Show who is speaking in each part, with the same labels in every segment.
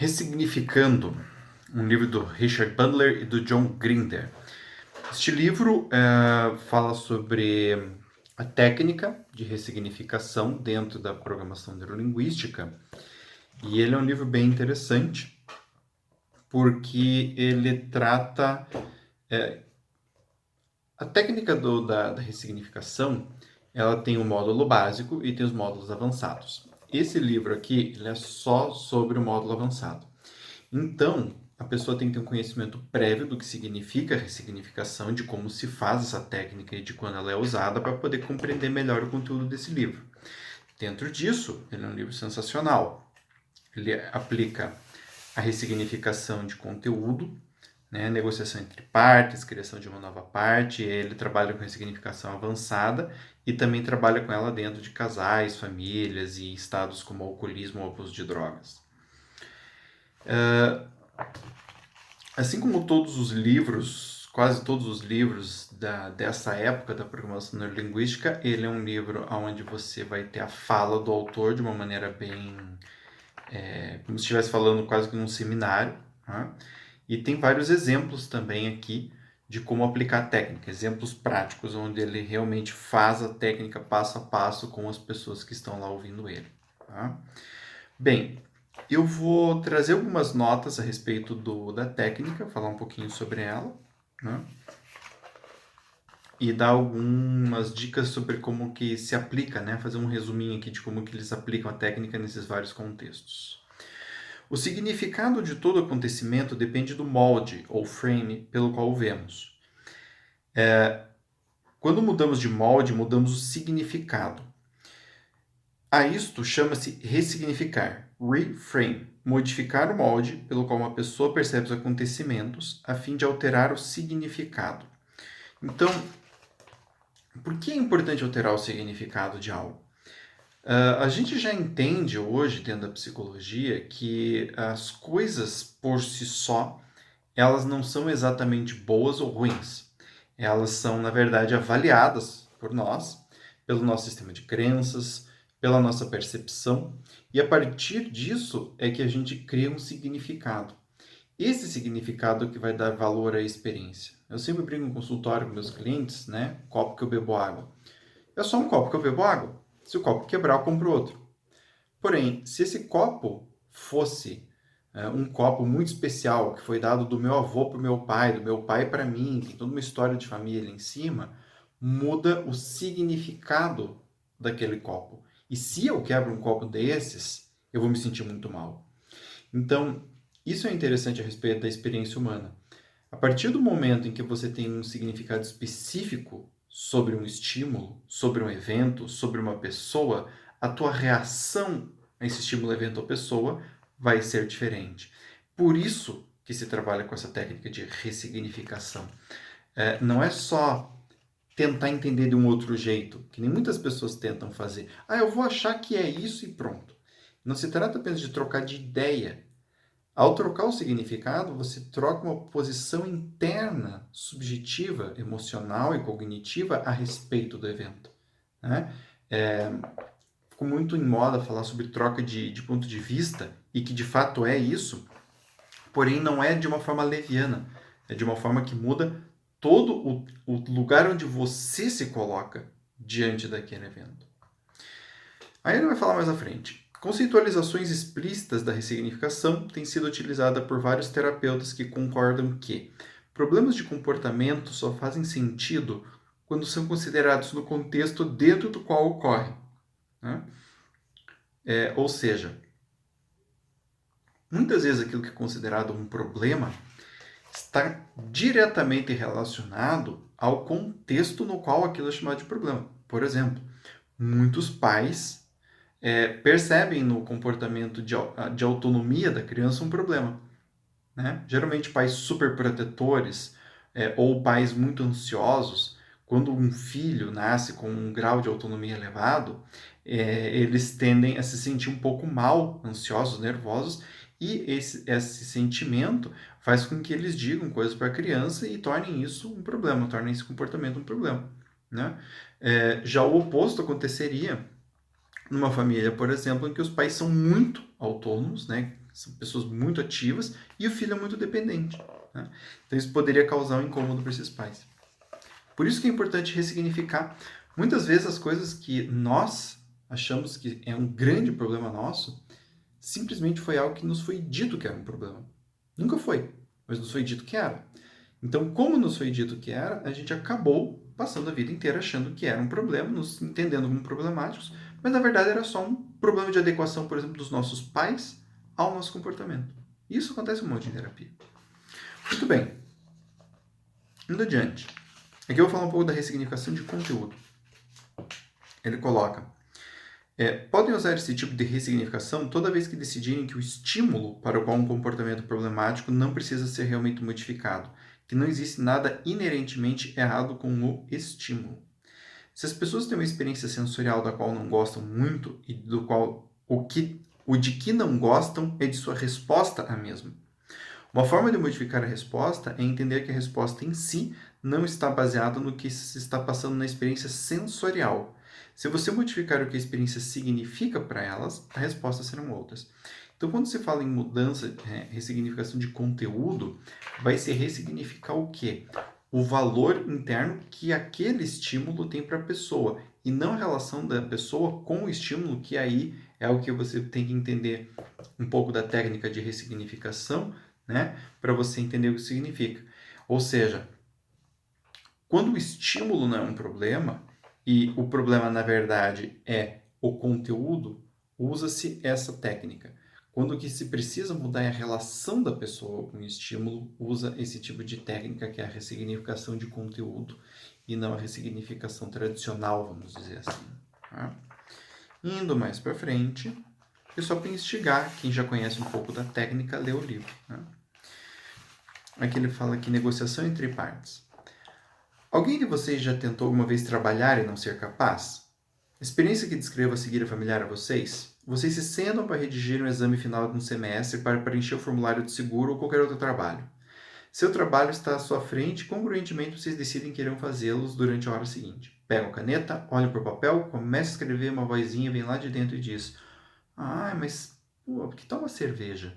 Speaker 1: Ressignificando, um livro do Richard Bandler e do John Grinder. Este livro fala sobre a técnica de ressignificação dentro da programação neurolinguística, e ele é um livro bem interessante porque ele trata a técnica da ressignificação. Ela tem o módulo básico e tem os módulos avançados. Esse livro aqui ele é só sobre o módulo avançado. Então, a pessoa tem que ter um conhecimento prévio do que significa a ressignificação, de como se faz essa técnica e de quando ela é usada para poder compreender melhor o conteúdo desse livro. Dentro disso, ele é um livro sensacional. Ele aplica a ressignificação de conteúdo, né, negociação entre partes, criação de uma nova parte. Ele trabalha com ressignificação avançada e também trabalha com ela dentro de casais, famílias e estados como alcoolismo ou abuso de drogas. Assim como todos os livros, quase todos os livros dessa época da programação neurolinguística, ele é um livro onde você vai ter a fala do autor de uma maneira bem... como se estivesse falando quase que num seminário, né? E tem vários exemplos também aqui de como aplicar a técnica, exemplos práticos, onde ele realmente faz a técnica passo a passo com as pessoas que estão lá ouvindo ele. Tá? Bem, eu vou trazer algumas notas a respeito da técnica, falar um pouquinho sobre ela, né? E dar algumas dicas sobre como que se aplica, né? Fazer um resuminho aqui de como que eles aplicam a técnica nesses vários contextos. O significado de todo acontecimento depende do molde ou frame pelo qual o vemos. Quando mudamos de molde, mudamos o significado. A isto chama-se ressignificar, reframe, modificar o molde pelo qual uma pessoa percebe os acontecimentos a fim de alterar o significado. Então, por que é importante alterar o significado de algo? A gente já entende hoje, dentro da psicologia, que as coisas por si só, elas não são exatamente boas ou ruins. Elas são, na verdade, avaliadas por nós, pelo nosso sistema de crenças, pela nossa percepção, e a partir disso é que a gente cria um significado. Esse significado é que vai dar valor à experiência. Eu sempre brinco no consultório com meus clientes, né? Copo que eu bebo água. É só um copo que eu bebo água. Se o copo quebrar, eu compro outro. Porém, se esse copo fosse um copo muito especial, que foi dado do meu avô para o meu pai, do meu pai para mim, tem toda uma história de família ali em cima, muda o significado daquele copo. E se eu quebro um copo desses, eu vou me sentir muito mal. Então, isso é interessante a respeito da experiência humana. A partir do momento em que você tem um significado específico sobre um estímulo, sobre um evento, sobre uma pessoa, a tua reação a esse estímulo, evento ou pessoa vai ser diferente. Por isso que se trabalha com essa técnica de ressignificação. Não é só tentar entender de um outro jeito, que nem muitas pessoas tentam fazer. Eu vou achar que é isso e pronto. Não se trata apenas de trocar de ideia. Ao trocar o significado, você troca uma posição interna, subjetiva, emocional e cognitiva a respeito do evento. Né? Ficou muito em moda falar sobre troca de ponto de vista, e que de fato é isso, porém não é de uma forma leviana, é de uma forma que muda todo o lugar onde você se coloca diante daquele evento. Aí ele vai falar mais à frente. Conceitualizações explícitas da ressignificação têm sido utilizadas por vários terapeutas que concordam que problemas de comportamento só fazem sentido quando são considerados no contexto dentro do qual ocorrem. Né? Ou seja, muitas vezes aquilo que é considerado um problema está diretamente relacionado ao contexto no qual aquilo é chamado de problema. Por exemplo, muitos pais percebem no comportamento de autonomia da criança um problema. Né? Geralmente pais super protetores ou pais muito ansiosos, quando um filho nasce com um grau de autonomia elevado, eles tendem a se sentir um pouco mal, ansiosos, nervosos, e esse sentimento faz com que eles digam coisas para a criança e tornem isso um problema, tornem esse comportamento um problema. Né? Já o oposto aconteceria numa família, por exemplo, em que os pais são muito autônomos, né? são pessoas muito ativas, e o filho é muito dependente, né? Então isso poderia causar um incômodo para esses pais. Por isso que é importante ressignificar. Muitas vezes as coisas que nós achamos que é um grande problema nosso, simplesmente foi algo que nos foi dito que era um problema. Nunca foi, mas nos foi dito que era. Então, como nos foi dito que era, a gente acabou passando a vida inteira achando que era um problema, nos entendendo como problemáticos, mas na verdade era só um problema de adequação, por exemplo, dos nossos pais ao nosso comportamento. Isso acontece um monte em terapia. Muito bem. Indo adiante. Aqui eu vou falar um pouco da ressignificação de conteúdo. Ele coloca: podem usar esse tipo de ressignificação toda vez que decidirem que o estímulo para o qual um comportamento problemático não precisa ser realmente modificado, que não existe nada inerentemente errado com o estímulo. Se as pessoas têm uma experiência sensorial da qual não gostam muito e do qual o de que não gostam é de sua resposta à mesma. Uma forma de modificar a resposta é entender que a resposta em si não está baseada no que se está passando na experiência sensorial. Se você modificar o que a experiência significa para elas, as respostas serão outras. Então, quando se fala em mudança, ressignificação de conteúdo, vai se ressignificar o quê? O valor interno que aquele estímulo tem para a pessoa, e não a relação da pessoa com o estímulo, que aí é o que você tem que entender um pouco da técnica de ressignificação, né, para você entender o que significa. Ou seja, quando o estímulo não é um problema, e o problema, na verdade, é o conteúdo, usa-se essa técnica. Quando o que se precisa mudar é a relação da pessoa com o estímulo, usa esse tipo de técnica, que é a ressignificação de conteúdo, e não a ressignificação tradicional, vamos dizer assim. Tá? Indo mais para frente, é só para instigar quem já conhece um pouco da técnica, ler o livro. Né? Aqui ele fala que negociação entre partes. Alguém de vocês já tentou alguma vez trabalhar e não ser capaz? Experiência que descrevo a seguir é familiar a vocês? Vocês se sentam para redigir um exame final de um semestre para preencher o formulário de seguro ou qualquer outro trabalho. Seu trabalho está à sua frente e, congruentemente, vocês decidem que irão fazê-los durante a hora seguinte. Pegam a caneta, olham para o papel, começam a escrever, uma vozinha vem lá de dentro e diz: mas, pô, que tal uma cerveja?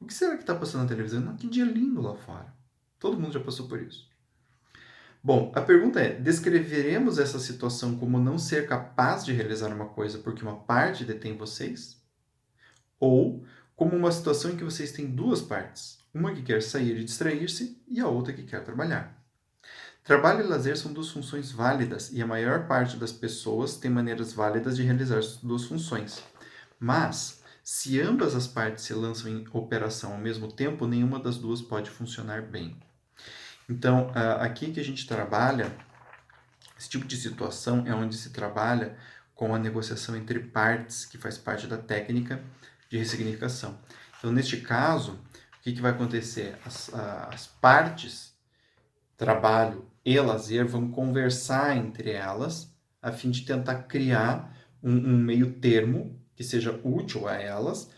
Speaker 1: O que será que está passando na televisão? Que dia lindo lá fora. Todo mundo já passou por isso. Bom, a pergunta é: descreveremos essa situação como não ser capaz de realizar uma coisa porque uma parte detém vocês? Ou como uma situação em que vocês têm duas partes, uma que quer sair e distrair-se e a outra que quer trabalhar? Trabalho e lazer são duas funções válidas e a maior parte das pessoas tem maneiras válidas de realizar as duas funções. Mas, se ambas as partes se lançam em operação ao mesmo tempo, nenhuma das duas pode funcionar bem. Então, aqui que a gente trabalha, esse tipo de situação é onde se trabalha com a negociação entre partes, que faz parte da técnica de ressignificação. Então, neste caso, o que vai acontecer? As partes, trabalho e lazer, vão conversar entre elas a fim de tentar criar um meio termo que seja útil a elas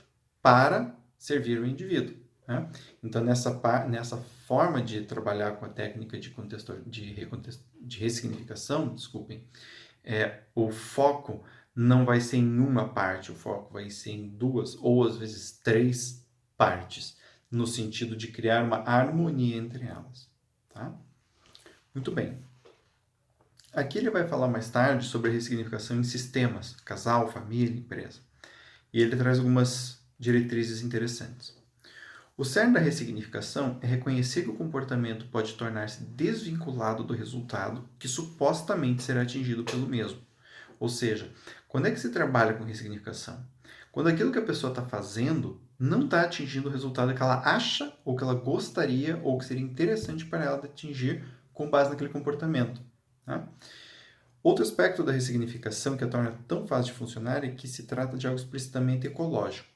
Speaker 1: para servir o indivíduo. Né? Então, nessa forma de trabalhar com a técnica de ressignificação, desculpem, o foco não vai ser em uma parte, o foco vai ser em duas ou às vezes três partes, no sentido de criar uma harmonia entre elas. Tá? Muito bem. Aqui ele vai falar mais tarde sobre a ressignificação em sistemas, casal, família, empresa. E ele traz algumas diretrizes interessantes. O cerne da ressignificação é reconhecer que o comportamento pode tornar-se desvinculado do resultado que supostamente será atingido pelo mesmo. Ou seja, quando é que se trabalha com ressignificação? Quando aquilo que a pessoa está fazendo não está atingindo o resultado que ela acha ou que ela gostaria ou que seria interessante para ela atingir com base naquele comportamento. Tá? Outro aspecto da ressignificação que a torna tão fácil de funcionar é que se trata de algo explicitamente ecológico.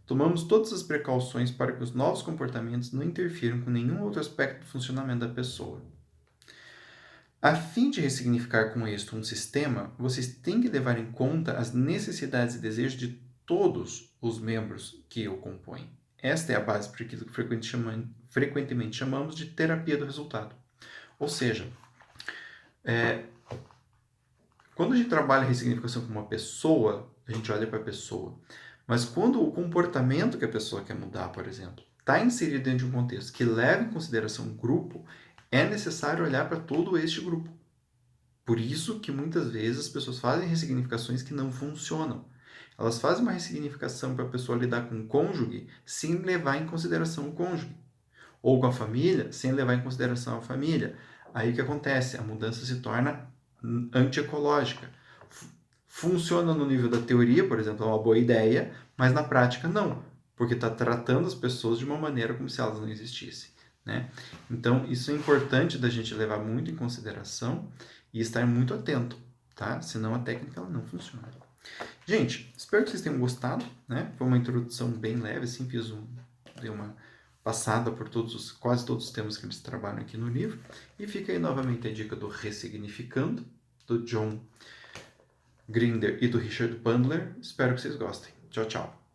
Speaker 1: Tomamos todas as precauções para que os novos comportamentos não interfiram com nenhum outro aspecto do funcionamento da pessoa. A fim de ressignificar com êxito um sistema, vocês têm que levar em conta as necessidades e desejos de todos os membros que o compõem. Esta é a base para aquilo que frequentemente chamamos de terapia do resultado. Ou seja, quando a gente trabalha a ressignificação com uma pessoa, a gente olha para a pessoa. Mas quando o comportamento que a pessoa quer mudar, por exemplo, está inserido dentro de um contexto que leva em consideração o grupo, é necessário olhar para todo este grupo. Por isso que muitas vezes as pessoas fazem ressignificações que não funcionam. Elas fazem uma ressignificação para a pessoa lidar com o cônjuge sem levar em consideração o cônjuge. Ou com a família sem levar em consideração a família. Aí o que acontece? A mudança se torna antiecológica. Funciona no nível da teoria, por exemplo, é uma boa ideia, mas na prática não, porque está tratando as pessoas de uma maneira como se elas não existissem, né? Então, isso é importante da gente levar muito em consideração e estar muito atento, tá? Senão a técnica ela não funciona. Gente, espero que vocês tenham gostado, né? Foi uma introdução bem leve, assim, dei uma passada por quase todos os temas que eles trabalham aqui no livro. E fica aí novamente a dica do Ressignificando, do John Grinder e do Richard Bandler. Espero que vocês gostem. Tchau, tchau.